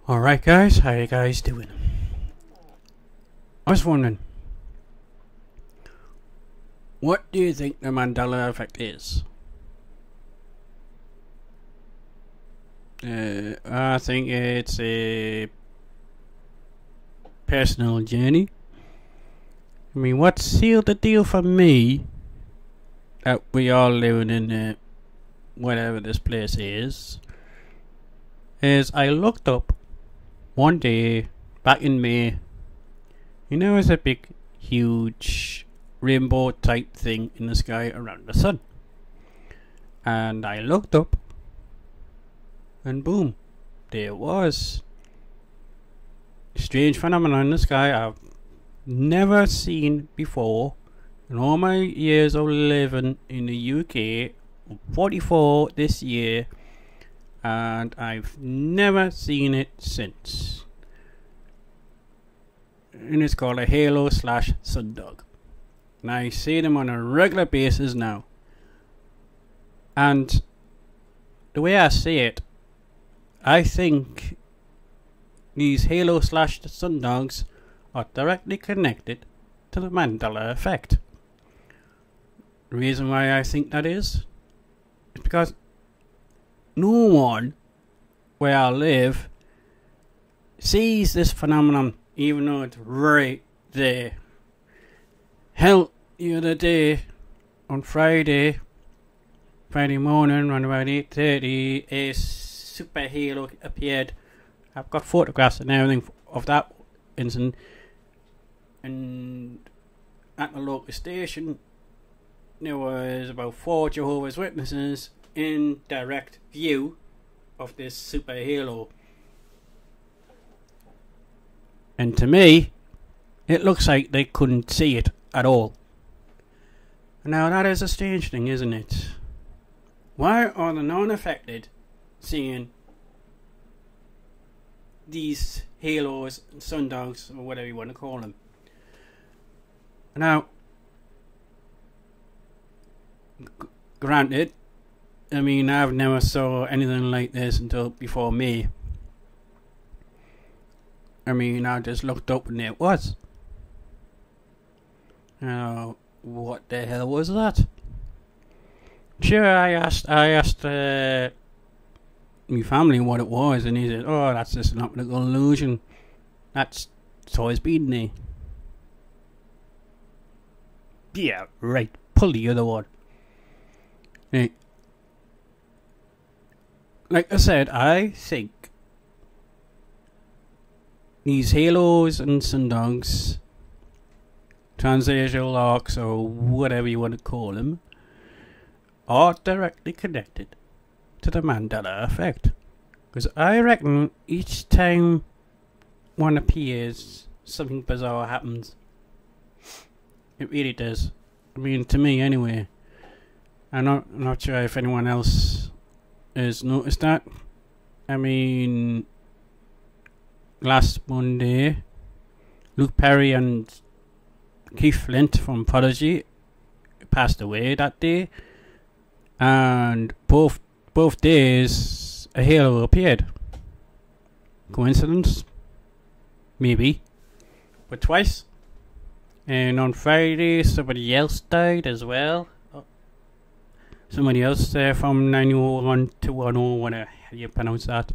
Alright guys, how you guys doing? I was wondering, what do you think the Mandela Effect is? I think it's a personal journey. I mean, what sealed the deal for me that we are living in whatever this place is I looked up one day back in May. You know, there's a big, huge rainbow type thing in the sky around the sun. And I looked up, and boom, there it was. Strange phenomenon in the sky I've never seen before in all my years of living in the UK. 44 this year, and I've never seen it since. And it's called a halo / sundog. And I see them on a regular basis now. And the way I see it, I think these halo / sundogs are directly connected to the Mandela Effect. The reason why I think that is because no one where I live sees this phenomenon, even though it's right there. Hell, the other day on Friday morning around about 8:30, a super halo appeared. I've got photographs and everything of that incident, and at the local station there was about 4 Jehovah's Witnesses in direct view of this super halo. And to me, it looks like they couldn't see it at all. Now that is a strange thing, isn't it? Why are the non-affected seeing these halos, sundogs, or whatever you want to call them? Now, granted, I mean, I've never saw anything like this until before me. I mean, I just looked up and there it was. What the hell was that? Sure, I asked my family what it was, and he said, "Oh, that's just an optical illusion. It's always been there." Yeah, right. Pull the other one. Hey. Like I said, I think these halos and sundogs, translational arcs, or whatever you want to call them, are directly connected to the Mandela Effect. Because I reckon each time one appears, something bizarre happens. It really does. I mean, to me anyway. I'm not sure if anyone else has noticed that. I mean, last Monday, Luke Perry and Keith Flint from Prodigy passed away that day, and both days a halo appeared. Coincidence? Maybe. But twice. And on Friday somebody else died as well. Somebody else from 901-210, whatever you pronounce that.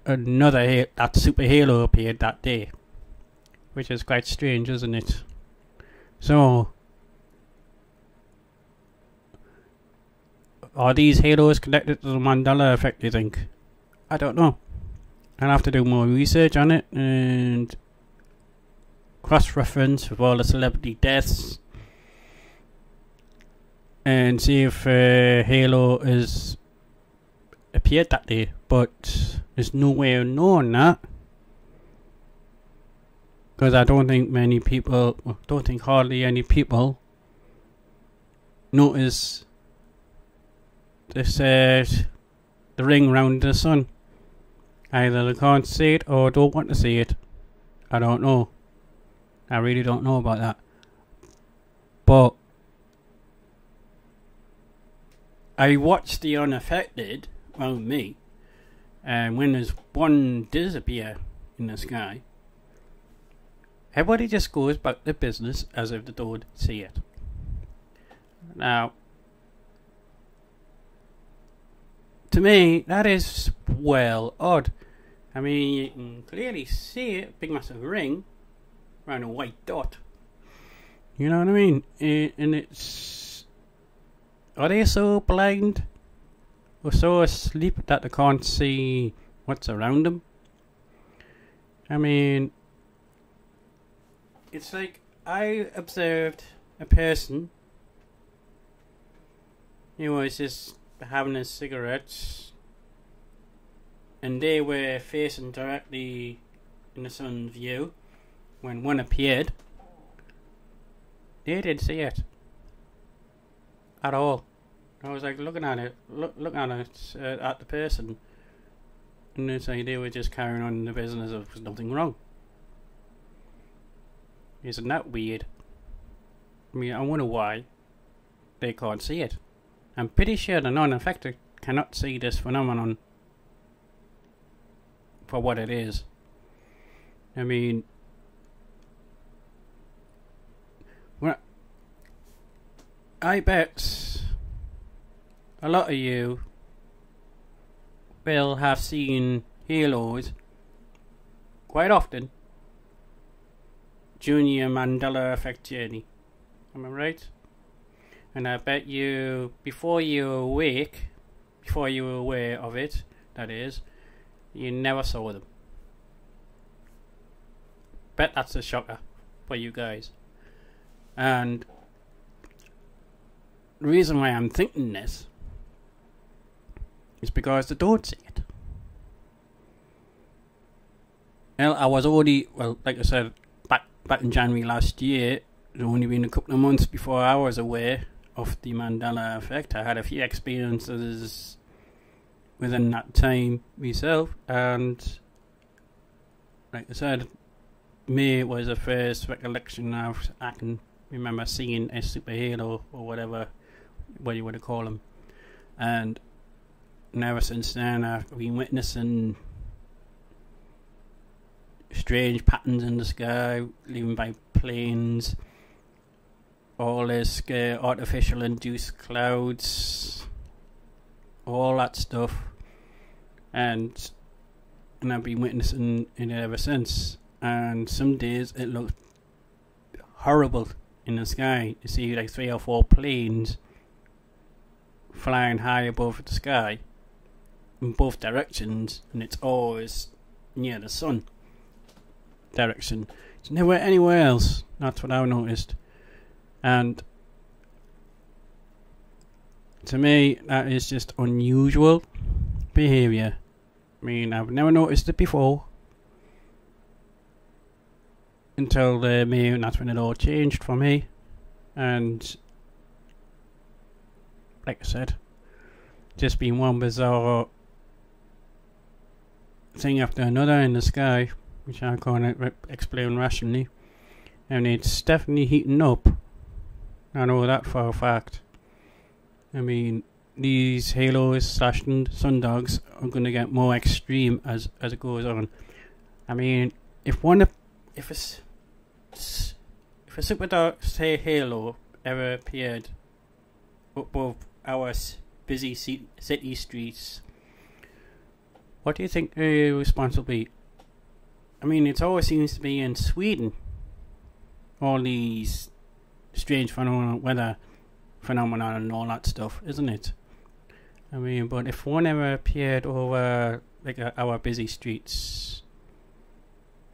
Another that super halo appeared that day, which is quite strange, isn't it? So, are these halos connected to the Mandela Effect, do you think? I don't know. I'll have to do more research on it and cross-reference with all the celebrity deaths and see if halo has appeared that day. But there's no way of knowing that, because I don't think hardly any people notice this the ring round the sun. Either they can't see it or don't want to see it. I don't know. I really don't know about that. But I watched the unaffected, well, me, And when there's one disappear in the sky, everybody just goes back to business as if they don't see it. Now, to me, that is well odd. I mean, you can clearly see it, big massive ring around a white dot. You know what I mean? And it's... Are they so blind or so asleep that they can't see what's around them? I mean, it's like I observed a person who was just having his cigarettes, and they were facing directly in the sun's view when one appeared. They didn't see it at all. I was like looking at it, looking at it, at the person, and it's like they were just carrying on the business of nothing wrong. Isn't that weird? I mean, I wonder why they can't see it. I'm pretty sure the non-affected cannot see this phenomenon for what it is. I mean, well, I bet a lot of you will have seen halos quite often during your Mandela Effect journey. Am I right? And I bet you, before you were awake, before you were aware of it, that is, you never saw them. Bet that's a shocker for you guys. And the reason why I'm thinking this is because they don't see it. Well, I was already, well, like I said, back in January last year, it only been a couple of months before I was aware of the Mandela Effect. I had a few experiences within that time myself, and like I said, May was the first recollection I can remember seeing a superhero or whatever, what you want to call them. And ever since then I've been witnessing strange patterns in the sky, leaving by planes, all this artificial induced clouds, all that stuff, and I've been witnessing it ever since. And some days it looks horrible in the sky. You see like 3 or 4 planes flying high above the sky in both directions, and it's always near the sun direction. It's never anywhere else. That's what I've noticed. And to me, that is just unusual behaviour. I mean, I've never noticed it before until May, and that's when it all changed for me. And like I said, just been one bizarre thing after another in the sky, which I can't explain rationally. And it's definitely heating up. I know that for a fact. I mean, these halos / sundogs are going to get more extreme as it goes on. I mean, if a super dark, say, halo ever appeared above our busy city streets, what do you think the response will be? I mean, it always seems to be in Sweden, all these strange weather phenomenon and all that stuff, isn't it? I mean, but if one ever appeared over like our busy streets,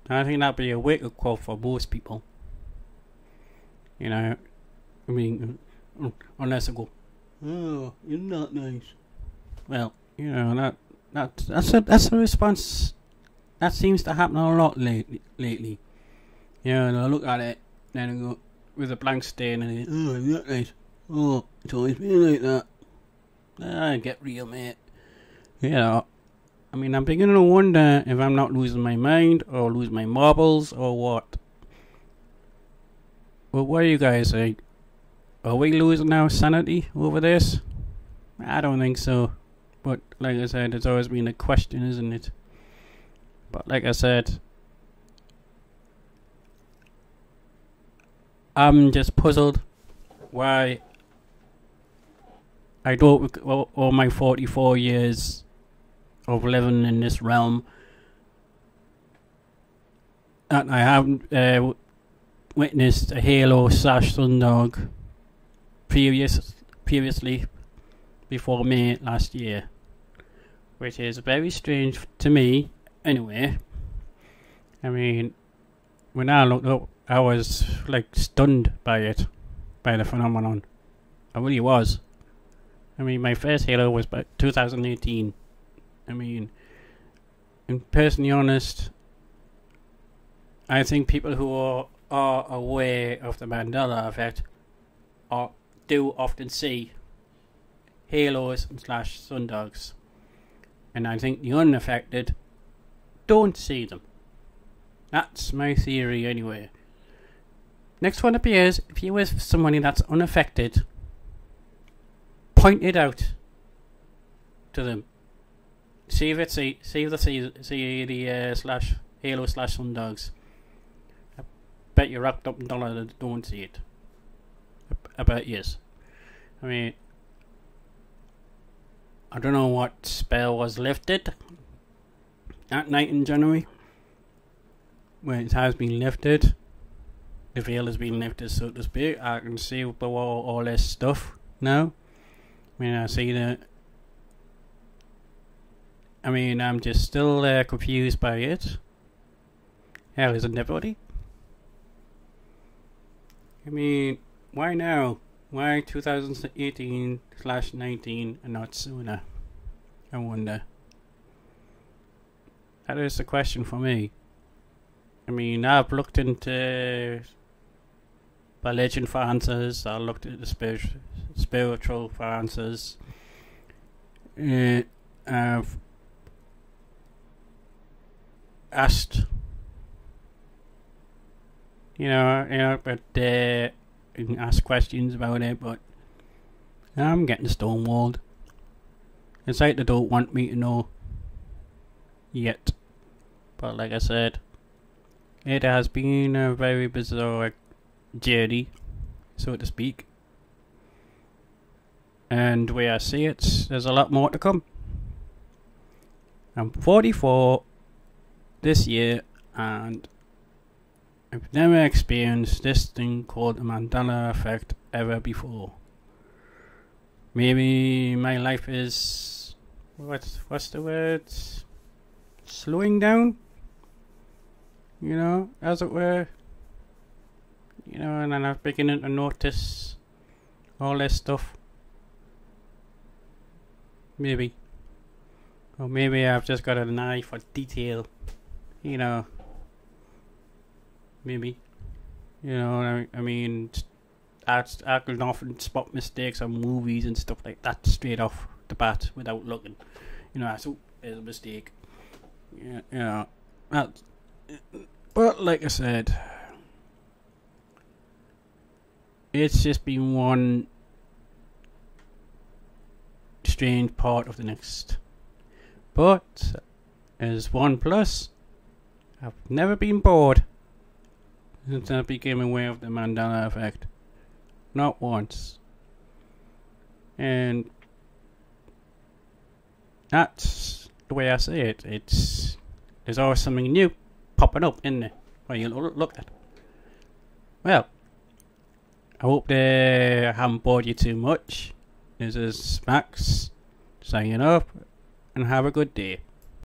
I think that'd be a wake-up call for most people. You know, I mean, unless I go, oh, you're not nice. Well, you know, that's a response that seems to happen a lot lately. You know, and I look at it, then I go with a blank stare, and I go, oh, you're not nice. Oh, it's always been like that. Get real, mate. You know, I mean, I'm beginning to wonder if I'm not losing my mind or losing my marbles or what. Well, what do you guys think? Are we losing our sanity over this? I don't think so. But like I said, it's always been a question, isn't it? But like I said, I'm just puzzled why I don't, all my 44 years of living in this realm, that I haven't witnessed a Halo / Sundog previously before May last year, which is very strange to me anyway. I mean, when I looked up, I was like stunned by it, by the phenomenon. I really was. I mean, my first Halo was about 2018. I mean, and personally honest, I think people who are aware of the Mandela Effect do often see Halos / sundogs, and I think the unaffected don't see them. That's my theory anyway. Next one appears, if you're with somebody that's unaffected, point it out to them. See if they see the slash Halo / sundogs. I bet you rocked up and dollar that don't see it. I bet yes. I mean, I don't know what spell was lifted that night in January. When it has been lifted, the veil has been lifted, so to speak. I can see all this stuff now. I mean, I see that. I mean, I'm just still confused by it. Hell, isn't everybody? I mean, why now? Why 2018/19 and not sooner? I wonder. That is the question for me. I mean, I've looked into religion for answers. I looked at the spiritual for answers. I've asked, but you can ask questions about it, but I'm getting stonewalled. It's like they don't want me to know yet. But like I said, it has been a very bizarre journey, so to speak. And the way I see it, there's a lot more to come. I'm 44 this year, and I've never experienced this thing called the Mandela Effect ever before. Maybe my life is, what's the word? Slowing down? As it were. And then I'm beginning to notice all this stuff. Maybe. Or maybe I've just got an eye for detail. Maybe. I mean, I can often spot mistakes on movies and stuff like that straight off the bat without looking. So there's a mistake. But like I said, it's just been one strange part of the next. But as one plus, I've never been bored since I became aware of the Mandela Effect. Not once. And that's the way I see it. There's always something new popping up in there where you look at. Well, I hope I haven't bored you too much. This is Max signing off, and have a good day.